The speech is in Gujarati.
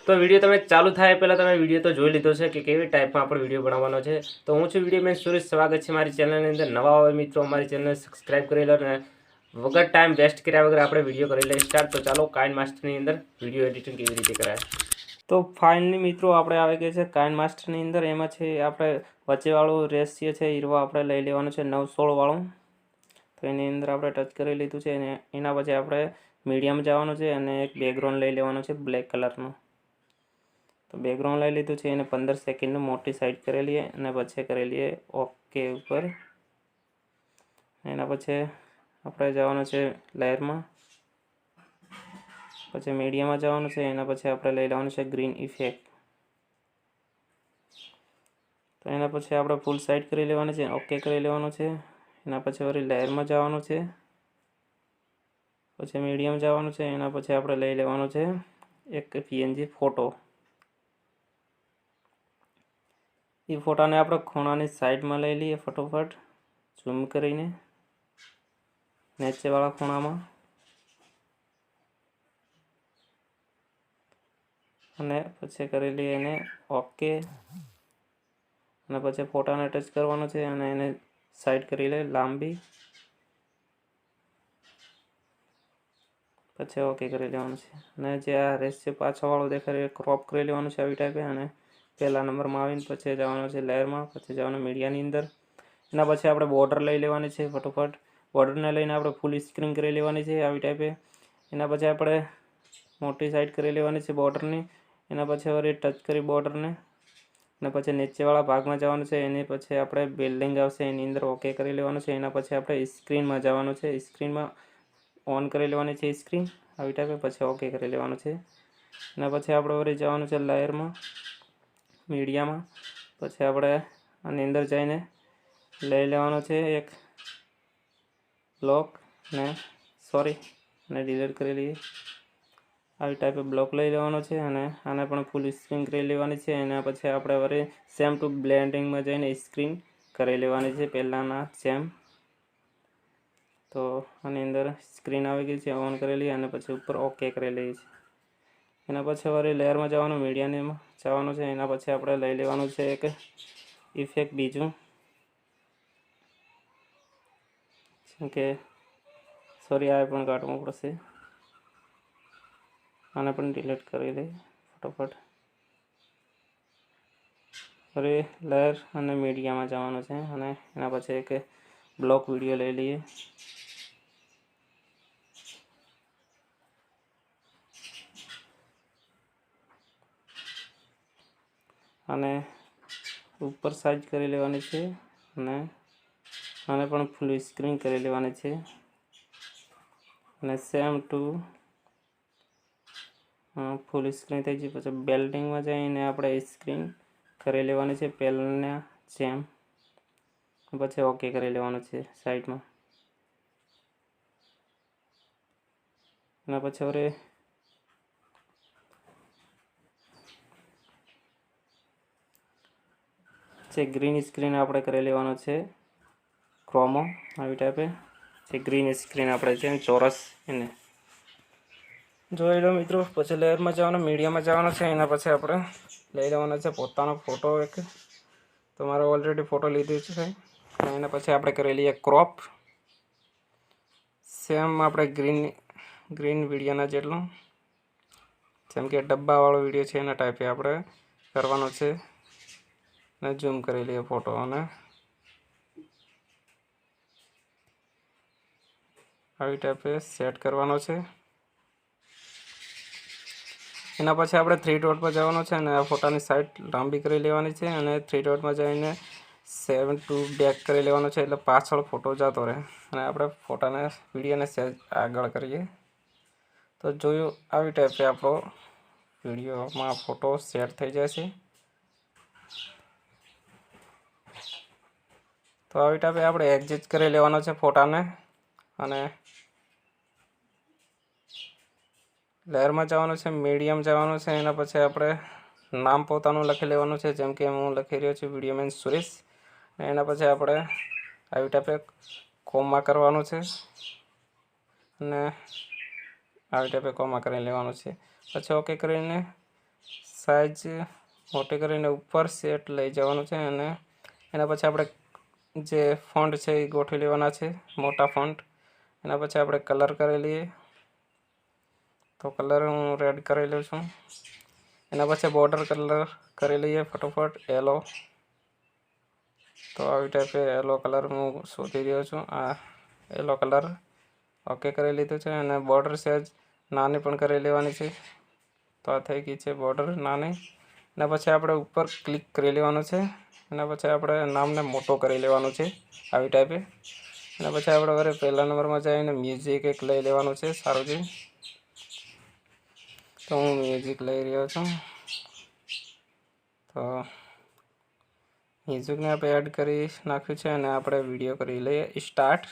તો વિડીયો તમે ચાલુ થાય પહેલાં તમે વિડીયો તો જોઈ લીધો છે કે કેવી ટાઈપમાં આપણે વિડીયો બનાવવાનો છે. તો હું છું વિડીયો મેન સુરેશ, સ્વાગત છે મારી ચેનલની અંદર. નવા હોય મિત્રો અમારી ચેનલ સબસ્ક્રાઈબ કરી લો ને વગર ટાઈમ વેસ્ટ કર્યા વગર આપણે વિડીયો કરી લઈએ સ્ટાર્ટ. તો ચાલો કાઇનમાસ્ટરની અંદર વિડીયો એડિટિંગ કેવી રીતે કરાય. તો ફાઇનલી મિત્રો આપણે આવી ગયા છે કાઇનમાસ્ટરની અંદર. એમાં છે આપણે વચ્ચેવાળું રેશિયો છે હીરવા આપણે લઈ લેવાનું છે 9:16 વાળું. તો એની અંદર આપણે ટચ કરી લીધું છે અને એના પછી આપણે મીડિયમ જવાનું છે અને એક બેકગ્રાઉન્ડ લઈ લેવાનું છે બ્લેક કલરનું. તો બેકગ્રાઉન્ડ લઈ લીધું છે, એને 15 સેકન્ડ મોટી સાઈડ કરી લઈએ અને પછી કરી લઈએ ઓકે ઉપર. એના પછી આપણે જવાનું છે લેયરમાં, પછી મીડિયમમાં જવાનું છે. એના પછી આપણે લઈ લેવાનું છે ગ્રીન ઇફેક્ટ. તો એના પછી આપણે ફૂલ સાઈડ કરી લેવાની છે, ઓકે કરી લેવાનું છે. એના પછી વળી લેયરમાં જવાનું છે, પછી મીડિયમ જવાનું છે. એના પછી આપણે લઈ લેવાનું છે એક પીએનજી ફોટો. એ ફોટાને આપણે ખૂણાની સાઈડમાં લઈ લઈએ ફટોફટ ઝૂમ કરીને નીચેવાળા ખૂણામાં, અને પછી કરી લઈએ એને ઓકે. અને પછી ફોટાને ટચ કરવાનો છે અને એને સાઈડ કરી લે લાંબી, પછી ઓકે કરી લેવાનું છે. અને જે આ રેશિયો પાછળવાળું દેખાય ક્રોપ કરી લેવાનું છે આવી ટાઈપે. અને પહેલા નંબરમાં આવીને પછી જવાનું છે લેયરમાં, પછી જવાનું મીડિયાની અંદર. એના પછી આપણે બોર્ડર લઈ લેવાની છે ફટોફટ. બોર્ડરને લઈને આપણે ફૂલ સ્ક્રીન કરી લેવાની છે આવી ટાઈપે. એના પછી આપણે મોટી સાઈડ કરી લેવાની છે બોર્ડરની. એના પછી વળી ટચ કરી બોર્ડરને અને પછી નીચેવાળા ભાગમાં જવાનું છે. એની પછી આપણે બિલ્ડિંગ આવશે એની અંદર ઓકે કરી લેવાનું છે. એના પછી આપણે સ્ક્રીનમાં જવાનું છે, સ્ક્રીનમાં ઓન કરી લેવાની છે સ્ક્રીન આવી ટાઈપે, પછી ઓકે કરી લેવાનું છે. એના પછી આપણે વળી જવાનું છે લેયરમાં, મીડિયામાં. પછી આપણે આની અંદર જઈને લઈ લેવાનો છે એક બ્લોક ને અને ડિલીટ કરી લઈએ આવી ટાઈપે બ્લોક લઈ લેવાનો છે. અને આને પણ ફૂલ સ્ક્રીન કરી લેવાની છે. એના પછી આપણે વળી સેમ ટુ બ્લેન્ડિંગમાં જઈને સ્ક્રીન કરી લેવાની છે પહેલાંના સેમ. તો આની અંદર સ્ક્રીન આવી ગઈ છે, ઓન કરેલી. અને પછી ઉપર ઓકે કરી લઈએ છીએ. એના પછી વળી લેયરમાં જવાનું, મીડિયામાં જવાનું છે. એના પછી આપણે લઈ લેવાનું છે એક ઇફેક્ટ બીજું, જેમ કે આ પણ કાઢવું પડશે. આને પણ ડિલીટ કરી લઈએ ફટોફટ. ફરી લેયર અને મીડિયામાં જવાનું છે અને એના પછી એક બ્લોક વિડીયો લઈ લઈએ. અને ઉપર સાઈડ કરી લેવાની છે અને આને પણ ફૂલ સ્ક્રીન કરી લેવાની છે. અને સેમ ટુ ફૂલ સ્ક્રીન થઈ ગઈ. પછી બિલ્ડિંગમાં જઈને આપણે સ્ક્રીન કરી લેવાની છે પહેલાંના સેમ, પછી ઓકે કરી લેવાનું છે સાઈડમાં. એના પછી હવે જે ગ્રીન સ્ક્રીન આપણે કરી લેવાનો છે ક્રોમો આવી ટાઈપે. જે ગ્રીન સ્ક્રીન આપણે છે ચોરસ એને જોઈ લો મિત્રો. પછી લેયરમાં જવાનું, મીડિયામાં જવાનું છે. એના પછી આપણે લઈ લેવાનો છે પોતાનો ફોટો એક. તમારે ઓલરેડી ફોટો લીધું છે. અને એના પછી આપણે કરી લઈએ ક્રોપ સેમ આપણે ગ્રીન વિડીયોના જેટલું, જેમ કે ડબ્બાવાળો વિડીયો છે એના ટાઈપે આપણે કરવાનો છે. અને ઝૂમ કરી લઈએ ફોટો અને આવી ટાઈપે સેટ કરવાનો છે. એના પછી આપણે 3 ડોટ પર જવાનું છે અને આ ફોટાની સાઈડ લાંબી કરી લેવાની છે. અને 3 ડોટમાં જઈને 7 ટુ બેક કરી લેવાનો છે, એટલે પાછળ ફોટો જતો રહે. અને આપણે ફોટાને વિડીયોને સહેજ આગળ કરીએ તો જોયું આવી ટાઈપે આપણો વિડીયોમાં ફોટો સેટ થઈ જાય છે. તો આવી ટાઈપે આપણે એડજસ્ટ કરી લેવાનો છે ફોટાને. અને લેયરમાં જવાનું છે, મીડિયમ જવાનું છે. એના પછી આપણે નામ પોતાનું લખી લેવાનું છે, જેમ કે હું લખી રહ્યો છું વિડીયો મેન સુરેશ. એના પછી આપણે આવી ટાઈપે કોમા કરવાનું છે અને આવી ટાઈપે કોમા કરી લેવાનું છે. પછી ઓકે કરીને સાઇઝ મોટી કરીને ઉપર સેટ લઈ જવાનું છે અને એના પછી આપણે જે ફોન્ટ છે એ ગોઠવી લેવાના છે, મોટા ફોન્ટ. એના પછી આપણે કલર કરી લઈએ, તો કલર હું રેડ કરી લઉં છું. એના પછી બોર્ડર કલર કરી લઈએ ફટોફટ, યલો. તો આવી ટાઈપે યલો કલર હું શોધી રહ્યો છું. આ યલો કલર ઓકે કરી લીધું છે અને બોર્ડર સાઇઝ નાની પણ કરી લેવાની છે. તો આ થઈ ગઈ છે બોર્ડર નાની. એના પછી આપણે ઉપર ક્લિક કરી લેવાનું છે. એના પછી આપણે નામને મોટો કરી લેવાનું છે આવી ટાઈપે. એના પછી આપણે વરે પહેલા નંબરમાં જઈને મ્યુઝિક એક લઈ લેવાનું છે સારું છે. તો હું મ્યુઝિક લઈ રહ્યો છું. તો મ્યુઝિકને આપણે એડ કરી નાખ્યું છે અને આપણે વિડીયો કરી લઈએ સ્ટાર્ટ.